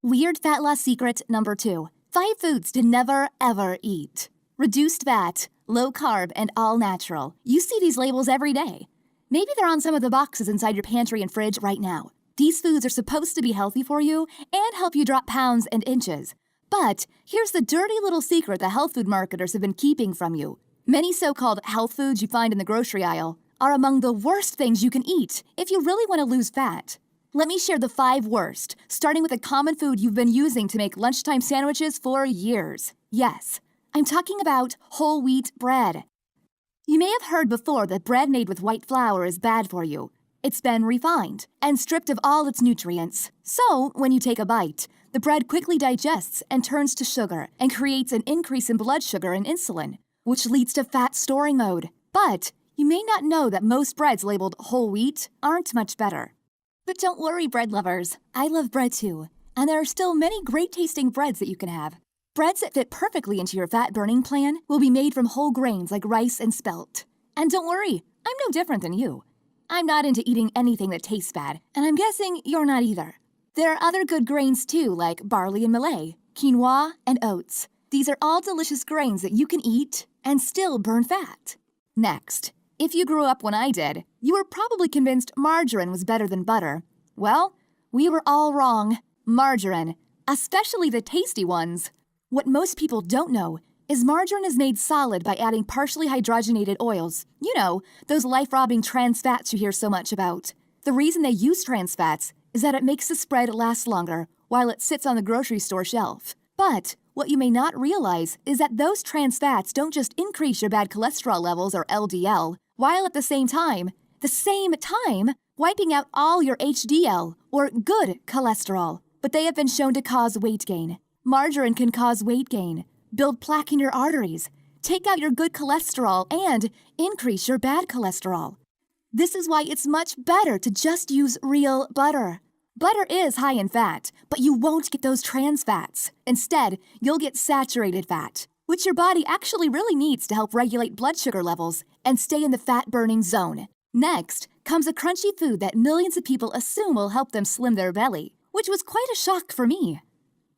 Weird fat loss secret number 2. 5 foods to never, ever eat. Reduced fat, low carb, and all natural. You see these labels every day. Maybe they're on some of the boxes inside your pantry and fridge right now. These foods are supposed to be healthy for you and help you drop pounds and inches. But here's the dirty little secret the health food marketers have been keeping from you. Many so-called health foods you find in the grocery aisle are among the worst things you can eat if you really want to lose fat. Let me share the 5 worst, starting with a common food you've been using to make lunchtime sandwiches for years. Yes, I'm talking about whole wheat bread. You may have heard before that bread made with white flour is bad for you. It's been refined and stripped of all its nutrients. So, when you take a bite, the bread quickly digests and turns to sugar and creates an increase in blood sugar and insulin, which leads to fat storing mode. But you may not know that most breads labeled whole wheat aren't much better. But don't worry, bread lovers. I love bread too. And there are still many great tasting breads that you can have. Breads that fit perfectly into your fat burning plan will be made from whole grains like rice and spelt. And don't worry, I'm no different than you. I'm not into eating anything that tastes bad, and I'm guessing you're not either. There are other good grains too, like barley and millet, quinoa, and oats. These are all delicious grains that you can eat and still burn fat. Next, if you grew up when I did, you were probably convinced margarine was better than butter. Well, we were all wrong. Margarine, especially the tasty ones. What most people don't know is margarine is made solid by adding partially hydrogenated oils. You know, those life-robbing trans fats you hear so much about. The reason they use trans fats is that it makes the spread last longer while it sits on the grocery store shelf. But what you may not realize is that those trans fats don't just increase your bad cholesterol levels or LDL, while at the same time, wiping out all your HDL or good cholesterol. But they have been shown to cause weight gain. Margarine can cause weight gain, build plaque in your arteries, take out your good cholesterol, and increase your bad cholesterol. This is why it's much better to just use real butter. Butter is high in fat, but you won't get those trans fats. Instead, you'll get saturated fat, which your body actually really needs to help regulate blood sugar levels and stay in the fat-burning zone. Next comes a crunchy food that millions of people assume will help them slim their belly, which was quite a shock for me.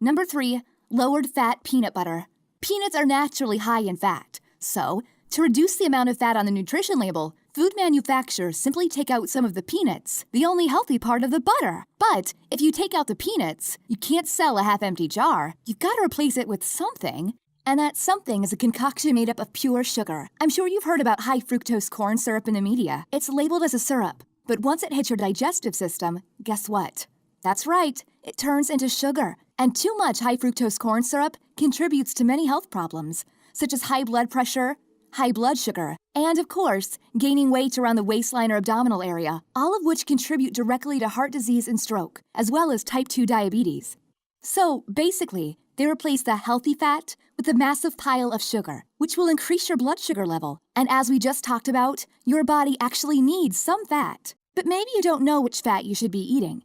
Number 3, lowered fat peanut butter. Peanuts are naturally high in fat, so to reduce the amount of fat on the nutrition label, food manufacturers simply take out some of the peanuts, the only healthy part of the butter. But if you take out the peanuts, you can't sell a half-empty jar. You've got to replace it with something. And that something is a concoction made up of pure sugar. I'm sure you've heard about high fructose corn syrup in the media. It's labeled as a syrup, but once it hits your digestive system, guess what? That's right, it turns into sugar. And too much high fructose corn syrup contributes to many health problems, such as high blood pressure, high blood sugar, and of course, gaining weight around the waistline or abdominal area, all of which contribute directly to heart disease and stroke, as well as type 2 diabetes. So basically, they replace the healthy fat with a massive pile of sugar, which will increase your blood sugar level. And as we just talked about, your body actually needs some fat. But maybe you don't know which fat you should be eating.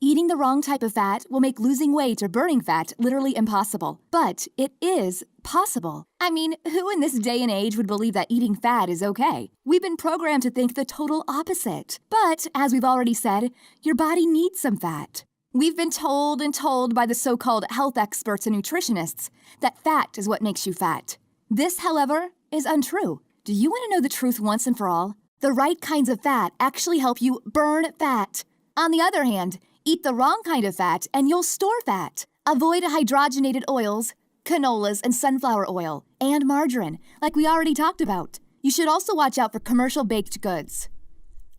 Eating the wrong type of fat will make losing weight or burning fat literally impossible. But it is possible. I mean, who in this day and age would believe that eating fat is okay? We've been programmed to think the total opposite. But, as we've already said, your body needs some fat. We've been told and told by the so-called health experts and nutritionists that fat is what makes you fat. This, however, is untrue. Do you want to know the truth once and for all? The right kinds of fat actually help you burn fat. On the other hand, eat the wrong kind of fat and you'll store fat. Avoid hydrogenated oils, canolas and sunflower oil, and margarine, like we already talked about. You should also watch out for commercial baked goods.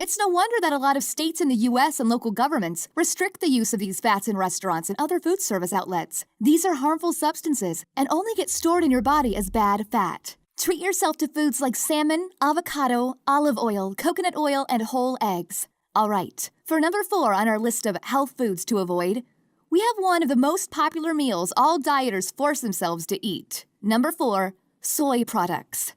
It's no wonder that a lot of states in the U.S. and local governments restrict the use of these fats in restaurants and other food service outlets. These are harmful substances and only get stored in your body as bad fat. Treat yourself to foods like salmon, avocado, olive oil, coconut oil, and whole eggs. All right, for number 4 on our list of health foods to avoid, we have one of the most popular meals all dieters force themselves to eat. Number 4, soy products.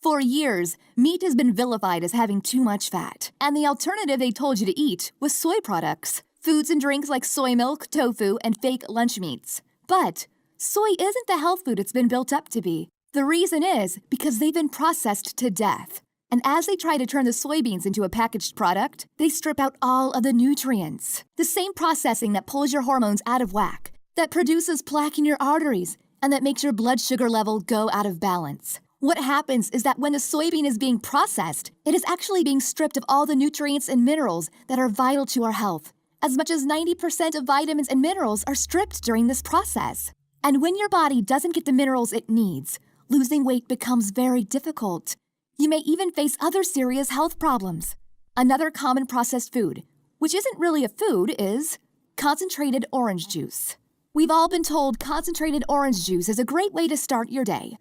For years, meat has been vilified as having too much fat, and the alternative they told you to eat was soy products, foods and drinks like soy milk, tofu, and fake lunch meats. But soy isn't the health food it's been built up to be. The reason is because they've been processed to death. And as they try to turn the soybeans into a packaged product, they strip out all of the nutrients. The same processing that pulls your hormones out of whack that produces plaque in your arteries, and that makes your blood sugar level go out of balance. What happens is that when a soybean is being processed, it is actually being stripped of all the nutrients and minerals that are vital to our health. As much as 90% of vitamins and minerals are stripped during this process. And when your body doesn't get the minerals it needs, losing weight becomes very difficult. You may even face other serious health problems. Another common processed food, which isn't really a food, is concentrated orange juice. We've all been told concentrated orange juice is a great way to start your day.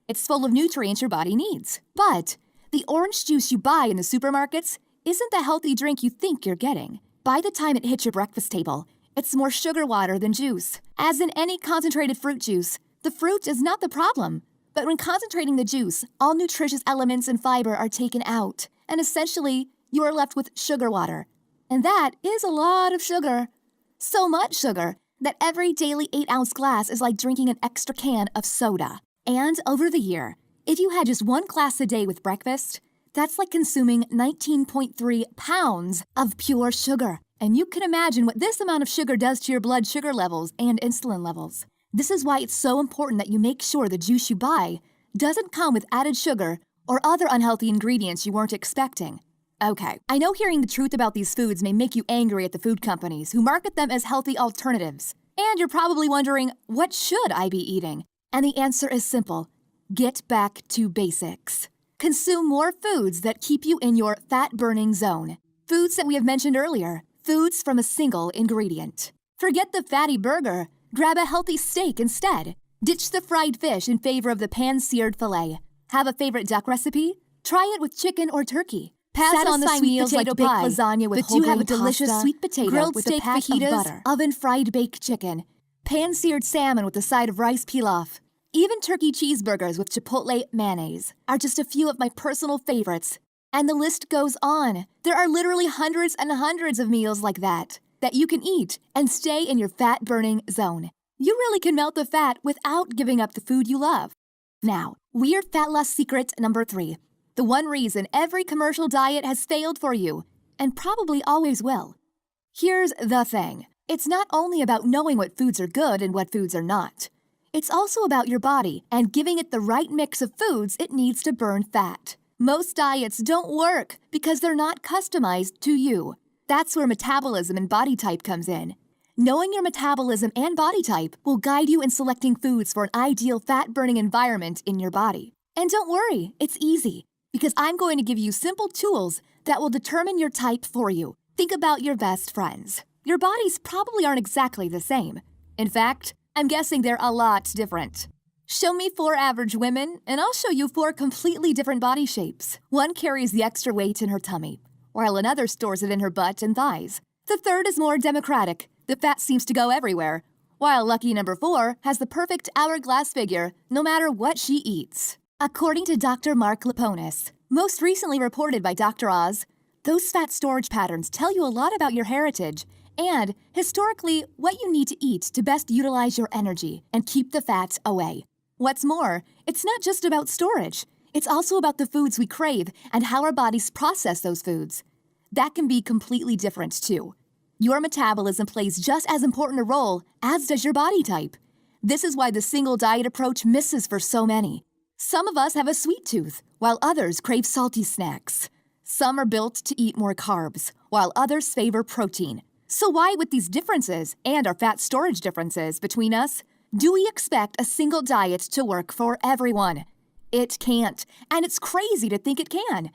It's full of nutrients your body needs. But the orange juice you buy in the supermarkets isn't the healthy drink you think you're getting. By the time it hits your breakfast table, it's more sugar water than juice. As in any concentrated fruit juice, the fruit is not the problem. But when concentrating the juice, all nutritious elements and fiber are taken out, and essentially, you are left with sugar water. And that is a lot of sugar. So much sugar that every daily 8-ounce glass is like drinking an extra can of soda. And over the year, if you had just one glass a day with breakfast, that's like consuming 19.3 pounds of pure sugar. And you can imagine what this amount of sugar does to your blood sugar levels and insulin levels. This is why it's so important that you make sure the juice you buy doesn't come with added sugar or other unhealthy ingredients you weren't expecting. Okay, I know hearing the truth about these foods may make you angry at the food companies who market them as healthy alternatives. And you're probably wondering, what should I be eating? And the answer is simple. Get back to basics. Consume more foods that keep you in your fat-burning zone. Foods that we have mentioned earlier. Foods from a single ingredient. Forget the fatty burger. Grab a healthy steak instead. Ditch the fried fish in favor of the pan-seared filet. Have a favorite duck recipe? Try it with chicken or turkey. Pass on the sweet potato like pie, lasagna with whole grain pasta, but you have a delicious sweet potato grilled with steak, a pat fajitas, of butter, oven-fried baked chicken, pan-seared salmon with a side of rice pilaf. Even turkey cheeseburgers with chipotle mayonnaise are just a few of my personal favorites. And the list goes on. There are literally hundreds and hundreds of meals like that you can eat and stay in your fat-burning zone. You really can melt the fat without giving up the food you love. Now, weird fat loss secret number 3. The one reason every commercial diet has failed for you, and probably always will. Here's the thing. It's not only about knowing what foods are good and what foods are not. It's also about your body and giving it the right mix of foods it needs to burn fat. Most diets don't work because they're not customized to you. That's where metabolism and body type comes in. Knowing your metabolism and body type will guide you in selecting foods for an ideal fat-burning environment in your body. And don't worry, it's easy, because I'm going to give you simple tools that will determine your type for you. Think about your best friends. Your bodies probably aren't exactly the same. In fact, I'm guessing they're a lot different. Show me 4 average women, and I'll show you 4 completely different body shapes. One carries the extra weight in her tummy, while another stores it in her butt and thighs. The third is more democratic. The fat seems to go everywhere, while lucky number 4 has the perfect hourglass figure no matter what she eats. According to Dr. Mark Leponis, most recently reported by Dr. Oz, those fat storage patterns tell you a lot about your heritage and, historically, what you need to eat to best utilize your energy and keep the fat away. What's more, it's not just about storage. It's also about the foods we crave and how our bodies process those foods. That can be completely different, too. Your metabolism plays just as important a role as does your body type. This is why the single diet approach misses for so many. Some of us have a sweet tooth, while others crave salty snacks. Some are built to eat more carbs, while others favor protein. So why, with these differences and our fat storage differences between us, do we expect a single diet to work for everyone? It can't, and it's crazy to think it can.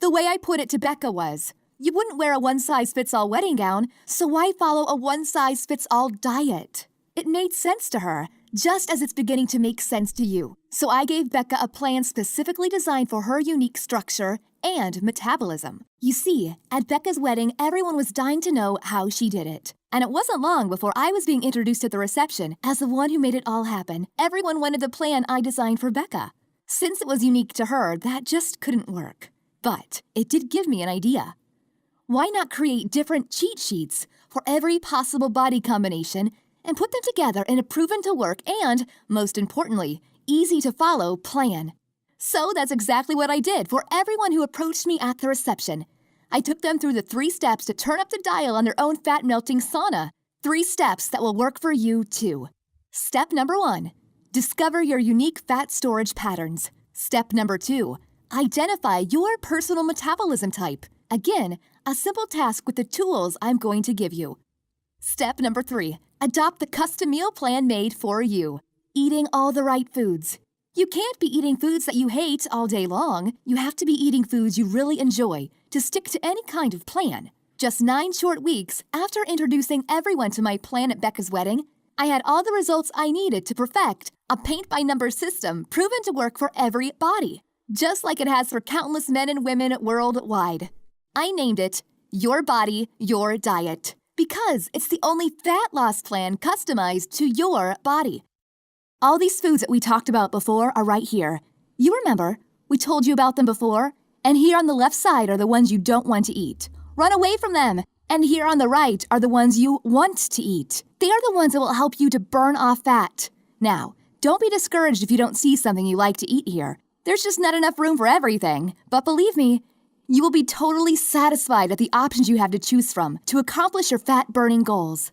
The way I put it to Becca was, you wouldn't wear a one-size-fits-all wedding gown, so why follow a one-size-fits-all diet? It made sense to her, just as it's beginning to make sense to you. So I gave Becca a plan specifically designed for her unique structure and metabolism. You see, at Becca's wedding, everyone was dying to know how she did it. And it wasn't long before I was being introduced at the reception as the one who made it all happen. Everyone wanted the plan I designed for Becca. Since it was unique to her, that just couldn't work. But it did give me an idea. Why not create different cheat sheets for every possible body combination and put them together in a proven-to-work and, most importantly, easy-to-follow plan? So that's exactly what I did for everyone who approached me at the reception. I took them through the 3 steps to turn up the dial on their own fat-melting sauna. 3 steps that will work for you too. Step number 1, discover your unique fat storage patterns. Step number 2, identify your personal metabolism type. Again, a simple task with the tools I'm going to give you. Step number 3, adopt the custom meal plan made for you. Eating all the right foods. You can't be eating foods that you hate all day long. You have to be eating foods you really enjoy to stick to any kind of plan. Just 9 short weeks after introducing everyone to my plan at Becca's wedding, I had all the results I needed to perfect a paint-by-number system proven to work for every body, just like it has for countless men and women worldwide. I named it Your Body, Your Diet, because it's the only fat loss plan customized to your body. All these foods that we talked about before are right here. You remember, we told you about them before, and here on the left side are the ones you don't want to eat. Run away from them. And here on the right are the ones you want to eat. They are the ones that will help you to burn off fat. Now, don't be discouraged if you don't see something you like to eat here. There's just not enough room for everything. But believe me, you will be totally satisfied at the options you have to choose from to accomplish your fat-burning goals.